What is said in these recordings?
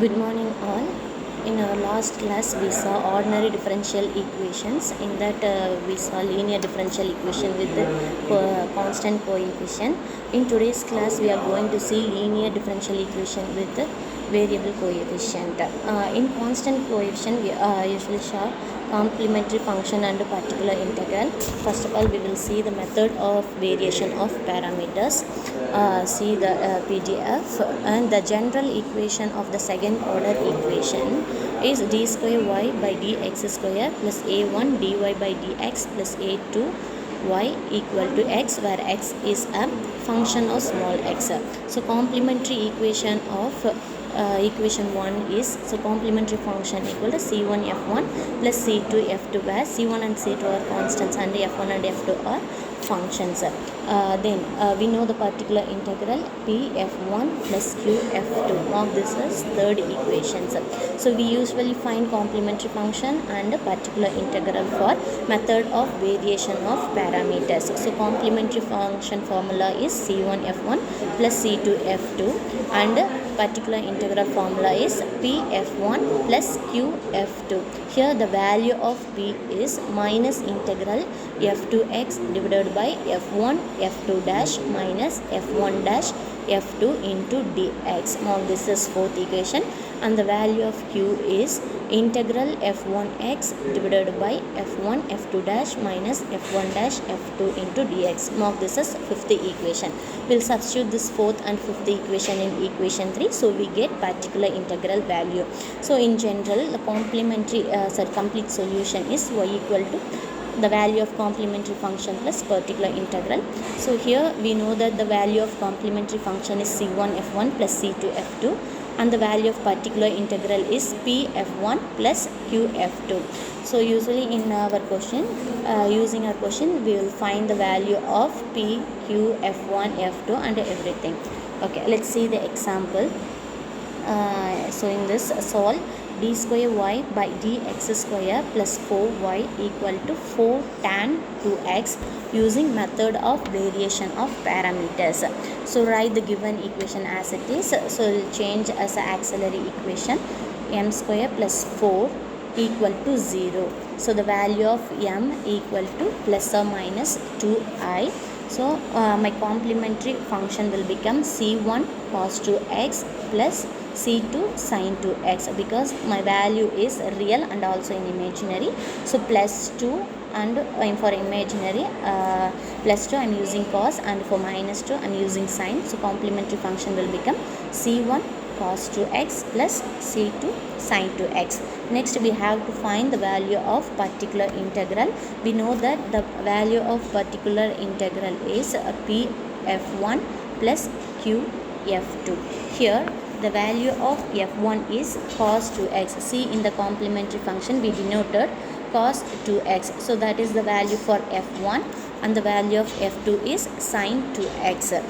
Good morning, all. In our last class, we saw ordinary differential equations. In that, we saw linear differential equation with the constant coefficient. In today's class, we are going to see linear differential equation with the variable coefficient. In constant coefficient, we usually show complementary function and particular integral. First of all, we will see the method of variation of parameters. See the PDF, and the general equation of the second order equation is d square y by dx square plus a1 dy by dx plus a2 y equal to x, where x is a function of small x. So complementary equation of equation 1 is, so complementary function equal to c1 f1 plus c2 f2, where c1 and c2 are constants and f1 and f2 are functions. Then we know the particular integral p f1 plus q f2. Now this is third equation. So we usually find complementary function and particular integral for method of variation of parameters. So complementary function formula is c1 f1 plus c2 f2, and particular integral formula is p f1 plus q f2. Here the value of p is minus integral f2x divided by f1 f2 dash minus f1 dash f2 into dx. Now this is fourth equation, and the value of q is integral f1x divided by f1 f2 dash minus f1 dash f2 into dx. Now this is fifth equation. We'll substitute this fourth and fifth equation in equation 3, so we get particular integral value. So in general, the complementary complete solution is y equal to the value of complementary function plus particular integral. So here we know that the value of complementary function is c1 f1 plus c2 f2, and the value of particular integral is p f1 plus q f2. So usually in our question, using our question, we will find the value of p, q, f1, f2 and everything. Okay, let's see the example. So in this, solve d square y by dx square plus 4y equal to 4 tan 2x using method of variation of parameters. So write the given equation as it is. So we'll change as an auxiliary equation, m square plus 4 equal to 0. So the value of m equal to plus or minus 2i. So my complementary function will become c1 cos 2x plus c2 sin 2x, because my value is real and also in imaginary. So plus 2, and for imaginary plus 2 I am using cos, and for minus 2 I am using sin. So complementary function will become c1 cos 2x plus c2 sin 2x. Next we have to find the value of particular integral. We know that the value of particular integral is p f1 plus q f2. Here the value of f1 is cos 2x. See, in the complementary function we denoted cos 2x. So that is the value for f1, and the value of f2 is sin 2x.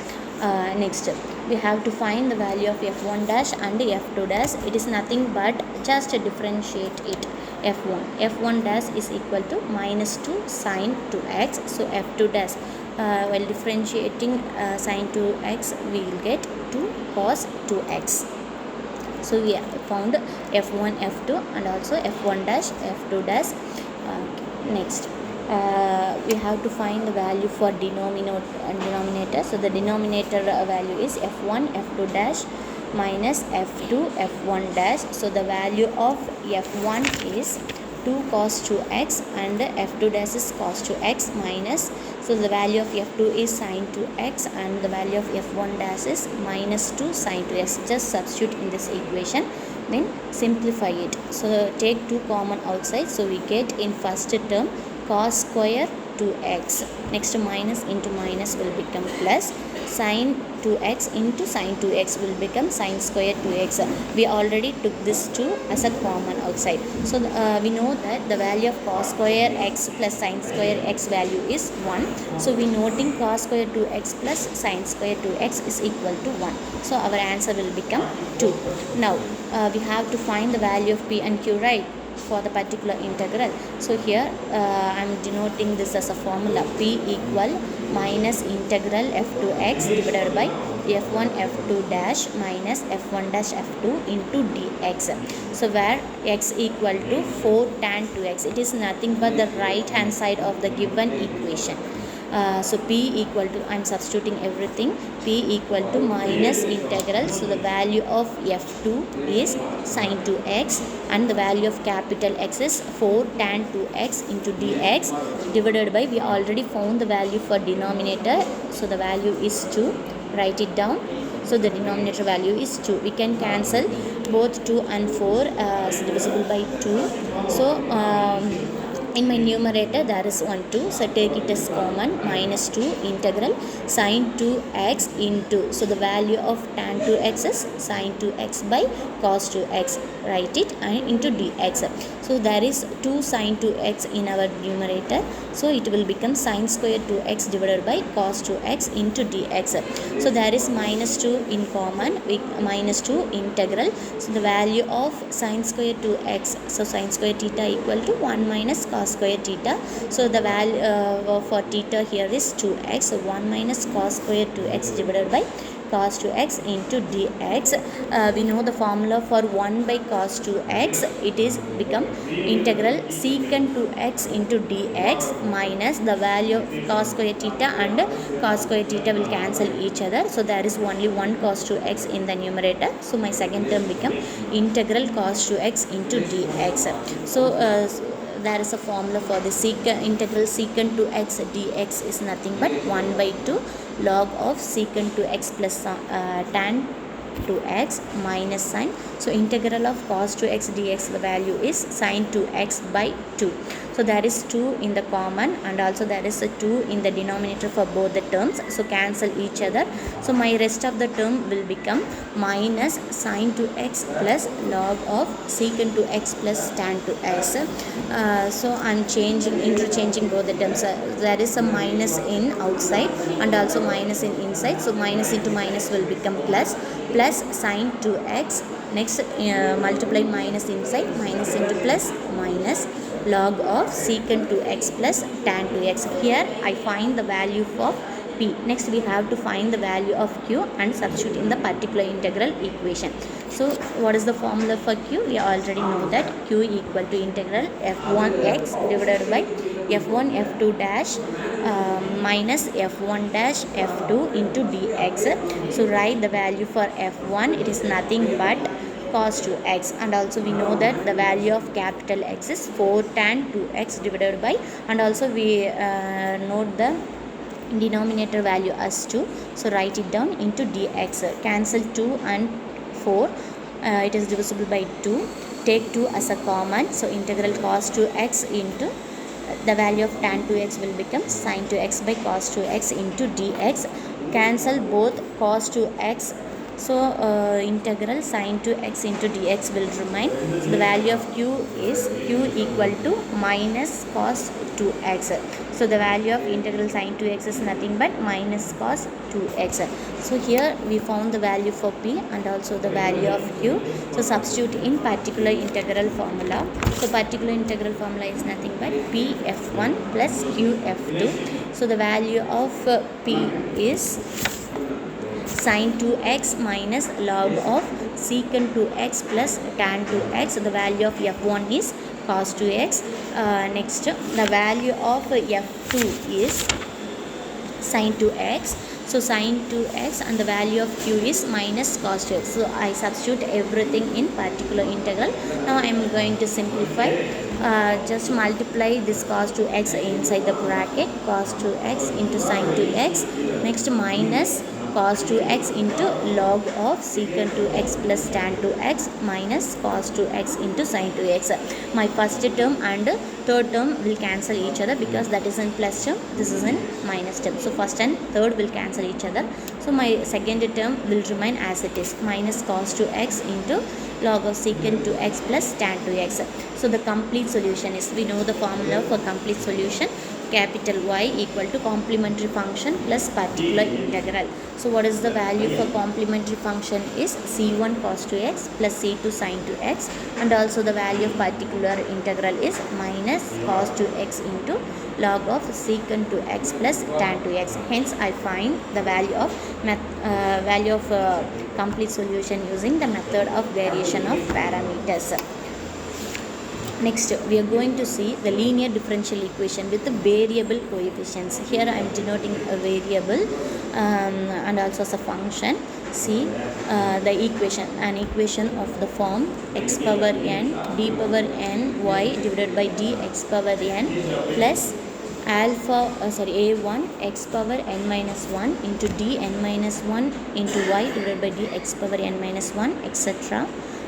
Next we have to find the value of f1 dash and f2 dash. It is nothing but just differentiate it. f1 dash is equal to minus 2 sin 2x. So f2 dash, while differentiating sin 2x, we will get 2 cos 2x. So we found f1 f2 and also f1 dash f2 dash. Next we have to find the value for denominator. So the denominator value is f1 f2 dash minus f2 f1 dash. So the value of f1 is 2 cos 2x and f2 dash is cos 2x minus, so the value of f2 is sin 2x and the value of f1 dash is minus 2 sin 2x. Just substitute in this equation, then simplify it. So take 2 common outside, so we get in first term cos square 2x. Next minus into minus will become plus, sin 2x into sin 2x will become sin square 2x. We already took this 2 as a common outside. So we know that the value of cos square x plus sin square x value is 1. So we noting cos square 2x plus sin square 2x is equal to 1. So our answer will become 2. Now we have to find the value of p and q, right, for the particular integral. So here I am denoting this as a formula, p equal minus integral f2x divided by f1 f2 dash minus f1 dash f2 into dx. So where x equal to 4 tan 2x, it is nothing but the right hand side of the given equation. So p equal to, I am substituting everything, p equal to minus integral, so the value of f2 is sin 2x and the value of capital X is 4 tan 2x into dx divided by, we already found the value for denominator, so the value is 2, write it down. So the denominator value is 2. We can cancel both 2 and 4 as divisible by 2. So in my numerator there is 1 2, so take it as common, minus 2 integral sin 2x into, so the value of tan 2x is sin 2x by cos 2x, write it, and into dx. So there is 2 sin 2x in our numerator, so it will become sin square 2x divided by cos 2x into dx. So there is minus 2 in common, minus 2 integral, so the value of sin square 2x, so sin square theta equal to 1 minus cos square theta, so the value for theta here is 2x, so 1 minus cos square 2x divided by cos 2x into dx. We know the formula for 1 by cos 2x, it is become integral secant 2x into dx minus the value of cos square theta, and cos square theta will cancel each other, so there is only 1 cos 2x in the numerator, so my second term become integral cos 2x into dx. So there is a formula for the integral secant 2x dx is nothing but 1 by 2 log of secant 2x plus tan 2x minus sin, so integral of cos 2x dx, the value is sin 2x by 2. So there is 2 in the common and also there is a 2 in the denominator for both the terms, so cancel each other. So my rest of the term will become minus sin 2x plus log of secant 2x plus tan 2x. So I am interchanging both the terms. There is a minus in outside and also minus in inside, so minus into minus will become plus sin 2x, next multiply minus inside, minus into plus, minus log of secant 2x plus tan 2x. Here I find the value for p. Next we have to find the value of q and substitute in the particular integral equation. So what is the formula for q? We already know that q equal to integral f1x divided by f1 f2 dash minus f1 dash f2 into dx. So write the value for f1, it is nothing but cos 2x, and also we know that the value of capital X is 4 tan 2x divided by, and also we note the denominator value as 2, so write it down into dx. Cancel 2 and 4, it is divisible by 2, take 2 as a common, so integral cos 2x into the value of tan 2x will become sin 2x by cos 2x into dx. Cancel both cos 2x, so integral sin 2x into dx will remain, so the value of q is q equal to minus cos 2x. So the value of integral sin 2x is nothing but minus cos 2x. So here we found the value for p and also the value of q. So substitute in particular integral formula. So particular integral formula is nothing but p f1 plus q f2. So the value of p is sin 2x minus log of secant 2x plus tan 2x. So the value of f1 is cos 2x. Next the value of f2 is sin 2x. So sin 2x and the value of q is minus cos 2x. So I substitute everything in particular integral. Now I am going to simplify. Just multiply this cos 2x inside the bracket, cos 2x into sin 2x. Next minus cos 2x into log of secant 2x plus tan 2x minus cos 2x into sin 2x. My first term and third term will cancel each other because that is in plus term, this is in minus term. So first and third will cancel each other. So my second term will remain as it is, minus cos 2x into log of secant 2x plus tan 2x. So the complete solution is, we know the formula for complete solution, capital Y equal to complementary function plus particular integral. So what is the value for complementary function is c1 cos 2x plus c2 sin 2x, and also the value of particular integral is minus cos 2x into log of secant 2x plus tan 2x. Hence I find the value of complete solution using the method of variation of parameters. Next, we are going to see the linear differential equation with the variable coefficients. Here I am denoting a variable and also as a function. See the equation, an equation of the form x power n d power n y divided by d x power n plus a1 x power n minus 1 into d n minus 1 into y divided by d x power n minus 1, etc.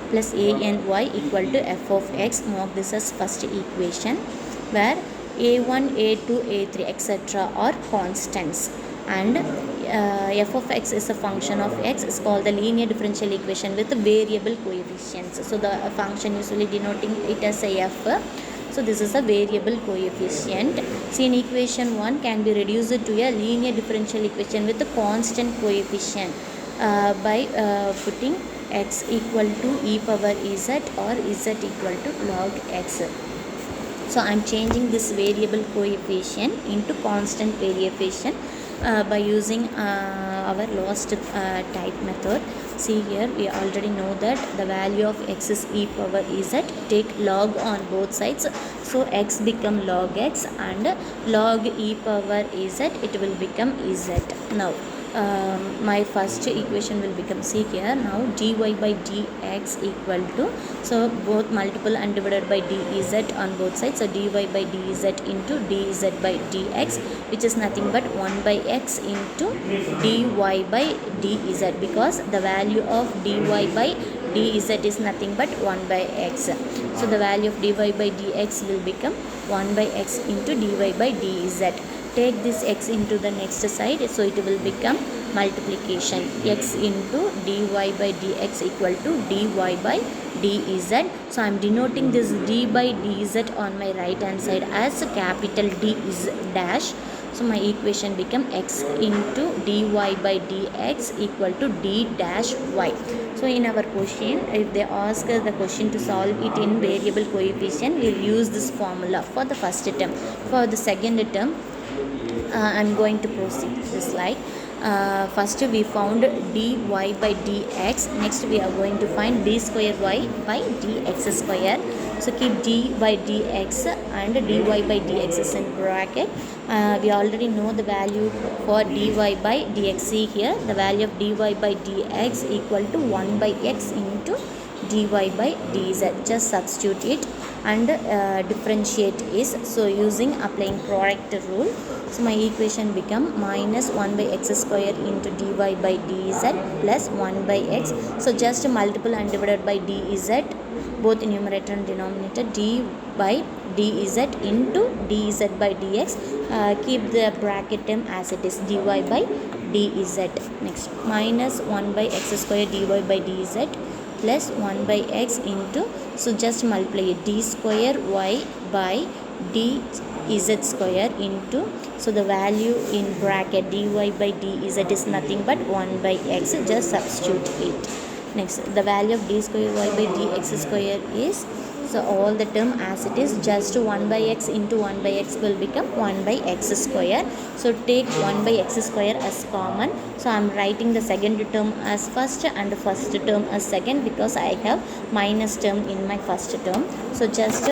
plus a and y equal to f of x. Mark this as first equation, where a1, a2, a3, etc. are constants, and f of x is a function of x, is called the linear differential equation with variable coefficients. So the function usually denoting it as a f. So this is a variable coefficient. See, in equation 1 can be reduced to a linear differential equation with a constant coefficient by putting x equal to e power z or z equal to log x. So I am changing this variable coefficient into constant variation by using our last type method. See, here we already know that the value of x is e power z. Take log on both sides, so x become log x, and log e power z, it will become z. Now my first equation will become, see here, now dy by dx equal to, so both multiple and divided by dz on both sides, so dy by dz into dz by dx, which is nothing but 1 by x into dy by dz, because the value of dy by dz is nothing but 1 by x. So the value of dy by dx will become 1 by x into dy by dz. Take this x into the next side, so it will become multiplication, x into dy by dx equal to dy by dz. So I am denoting this d by dz on my right hand side as capital D is dash. So my equation become x into dy by dx equal to d dash y. So in our question, if they ask the question to solve it in variable coefficient, we will use this formula for the first term. For the second term, I am going to proceed this slide. First we found dy by dx. Next we are going to find d square y by dx square. So keep d by dx and dy by dx is in bracket. We already know the value for dy by dx. See here, the value of dy by dx equal to 1 by x into dy by dz. Just substitute it and differentiate is, so using applying product rule, so my equation become minus 1 by x square into dy by dz plus 1 by x. So just multiple and divided by dz, both numerator and denominator, d by dz into dz by dx. Keep the bracket term as it is, dy by dz. Next, minus 1 by x square dy by dz plus 1 by x into, so just multiply it, d square y by dz square into, so the value in bracket dy by dz is nothing but 1 by x, just substitute it. Next, the value of d square y by dx square is, so all the term as it is, just 1 by x into 1 by x will become 1 by x square. So take 1 by x square as common. So I am writing the second term as first and the first term as second, because I have minus term in my first term. So just